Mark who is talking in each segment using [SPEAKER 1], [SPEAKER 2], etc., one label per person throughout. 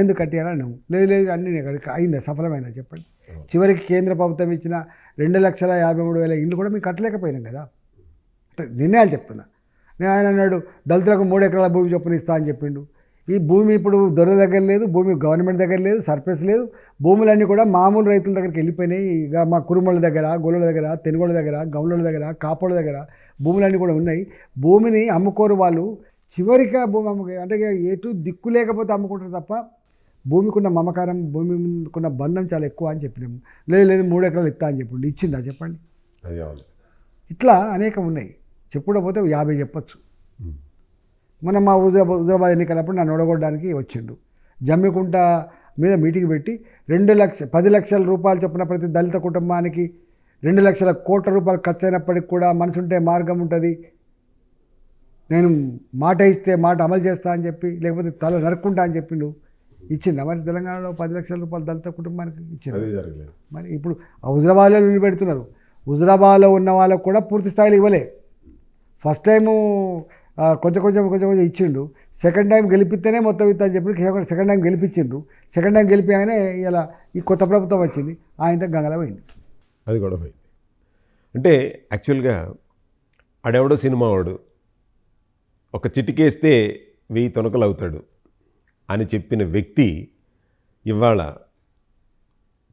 [SPEAKER 1] ఎందుకు కట్టాలని నువ్వు లేదు లేదు అన్నీ అయిందా సఫలమైందా చెప్పండి. చివరికి కేంద్ర ప్రభుత్వం ఇచ్చిన 2,53,000 ఇళ్ళు కూడా మేము కట్టలేకపోయినాం కదా. నిర్ణయాలు చెప్తున్నా. నేను ఆయన అన్నాడు దళితులకు 3 ఎకరాల భూమి చొప్పున ఇస్తా అని చెప్పిండు. ఈ భూమి ఇప్పుడు దొర దగ్గర లేదు, భూమి గవర్నమెంట్ దగ్గర లేదు, సర్ఫేస్ లేదు. భూములన్నీ కూడా మామూలు రైతుల దగ్గరికి వెళ్ళిపోయినాయి. ఇక మా కురుమల దగ్గర, గొల్లల దగ్గర, తెనుగోళ్ళ దగ్గర, గౌళ్ళ దగ్గర, కాపోళ్ళ దగ్గర భూములన్నీ కూడా ఉన్నాయి. భూమిని అమ్ముకోరు వాళ్ళు. చివరిగా భూమి అంటే ఎటు దిక్కు లేకపోతే అమ్ముకుంటారు తప్ప భూమికున్న మమకారం, భూమికున్న బంధం చాలా ఎక్కువ అని చెప్పినాము. లేదు లేదు 3 ఎకరాలు ఇస్తా అని చెప్పిండు. ఇచ్చిందా చెప్పండి. ఇట్లా అనేకం ఉన్నాయి. చెప్పుకోకపోతే 50 చెప్పచ్చు. మనం మా హుజరాబాద్ ఎన్నికలప్పుడు నన్ను ఓడగొట్టడానికి వచ్చిండు. జమ్మికుంట మీద మీటింగ్ పెట్టి 10 లక్షల రూపాయలు చొప్పున ప్రతి దళిత కుటుంబానికి 2 లక్షల కోట్ల రూపాయలు ఖర్చు అయినప్పటికి కూడా మనసు ఉంటే మార్గం ఉంటుంది, నేను మాట ఇస్తే మాట అమలు చేస్తా అని చెప్పి, లేకపోతే తల నరుక్కుంటా అని చెప్పిండు. ఇచ్చిందా మరి తెలంగాణలో 10 లక్షల రూపాయలు దళిత కుటుంబానికి ఇచ్చింది. మరి ఇప్పుడు హుజరాబాద్లో నిలబెడుతున్నారు. హుజరాబాద్లో ఉన్న వాళ్ళకు కూడా పూర్తి స్థాయిలో ఇవ్వలే. ఫస్ట్ టైము కొంచెం ఇచ్చిండు. సెకండ్ టైం గెలిపిస్తేనే మొత్తం ఇస్తా అని చెప్పి సెకండ్ టైం గెలిపించిండు. సెకండ్ టైం గెలిపిగానే ఇలా ఈ కొత్త ప్రభుత్వం వచ్చింది, ఆయనతో గంగల పోయింది.
[SPEAKER 2] అది కూడా పోయింది. అంటే యాక్చువల్గా ఆడెవడో సినిమా వాడు ఒక చిటికేస్తే 1000 తొనకలు అవుతాడు అని చెప్పిన వ్యక్తి ఇవాళ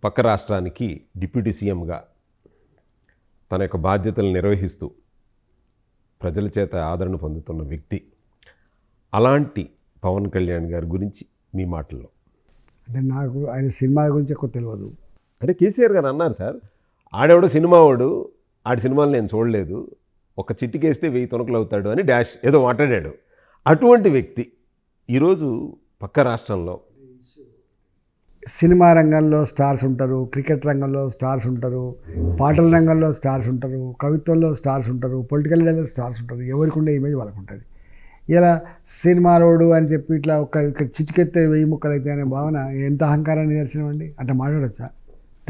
[SPEAKER 2] పక్క రాష్ట్రానికి డిప్యూటీ సీఎంగా తన యొక్క బాధ్యతలు నిర్వహిస్తూ ప్రజల చేత ఆదరణ పొందుతున్న వ్యక్తి. అలాంటి పవన్ కళ్యాణ్ గారి గురించి మీ మాటల్లో.
[SPEAKER 1] అంటే నాకు ఆయన సినిమా గురించి ఎక్కువ తెలియదు.
[SPEAKER 2] అంటే కేసీఆర్ గారు అన్నారు సార్, ఆడెవడో సినిమా వాడు, ఆడి సినిమాలు నేను చూడలేదు, ఒక చిట్టికేస్తే 1000 తొనకలు అవుతాడు అని డాష్ ఏదో మాట్లాడాడు. అటువంటి వ్యక్తి ఈరోజు పక్క రాష్ట్రంలో
[SPEAKER 1] సినిమా రంగంలో స్టార్స్ ఉంటారు, క్రికెట్ రంగంలో స్టార్స్ ఉంటారు, పాటల రంగంలో స్టార్స్ ఉంటారు, కవిత్వంలో స్టార్స్ ఉంటారు, పొలిటికల్ లీడర్లో స్టార్స్ ఉంటారు. ఎవరికి ఉండే ఇమేజ్ వాళ్ళకు ఉంటుంది. ఇలా సినిమా రోడ్డు అని చెప్పి ఇట్లా ఒక చిటికెత్తే 1000 ముక్కలు అయితే అనే భావన ఎంత అహంకారాన్ని నిదర్శనం అండి. అంటే మాట్లాడచ్చా?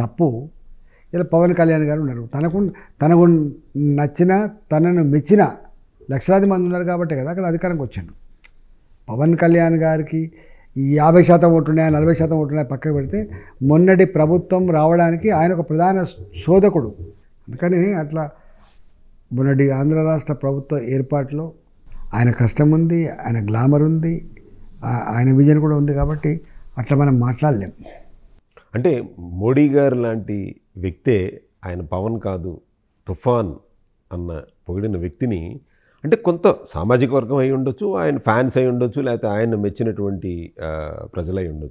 [SPEAKER 1] తప్పు. ఇలా పవన్ కళ్యాణ్ గారు ఉన్నారు. తనకు నచ్చిన, తనను మెచ్చిన లక్షలాది మంది ఉన్నారు కాబట్టి కదా అక్కడ అధికారంకి వచ్చాడు. పవన్ కళ్యాణ్ గారికి 50% ఓటున్నాయి, 40% ఓటున్నాయి పక్కకు పెడితే మొన్నటి ప్రభుత్వం రావడానికి ఆయన ఒక ప్రధాన శోధకుడు. అందుకని అట్లా మొన్నటి ఆంధ్ర రాష్ట్ర ప్రభుత్వ ఏర్పాటులో ఆయన కష్టం ఉంది, ఆయన గ్లామర్ ఉంది, ఆయన విజన్ కూడా ఉంది. కాబట్టి అట్లా మనం మాట్లాడలేం.
[SPEAKER 2] అంటే మోడీ గారు లాంటి వ్యక్తే ఆయన పవన్ కాదు తుఫాన్ అన్న పొగిడిన వ్యక్తిని, అంటే కొంత సామాజిక వర్గం అయి ఉండొచ్చు, ఆయన ఫ్యాన్స్ అయి ఉండొచ్చు, లేకపోతే ఆయన మెచ్చినటువంటి ప్రజలై ఉండొచ్చు.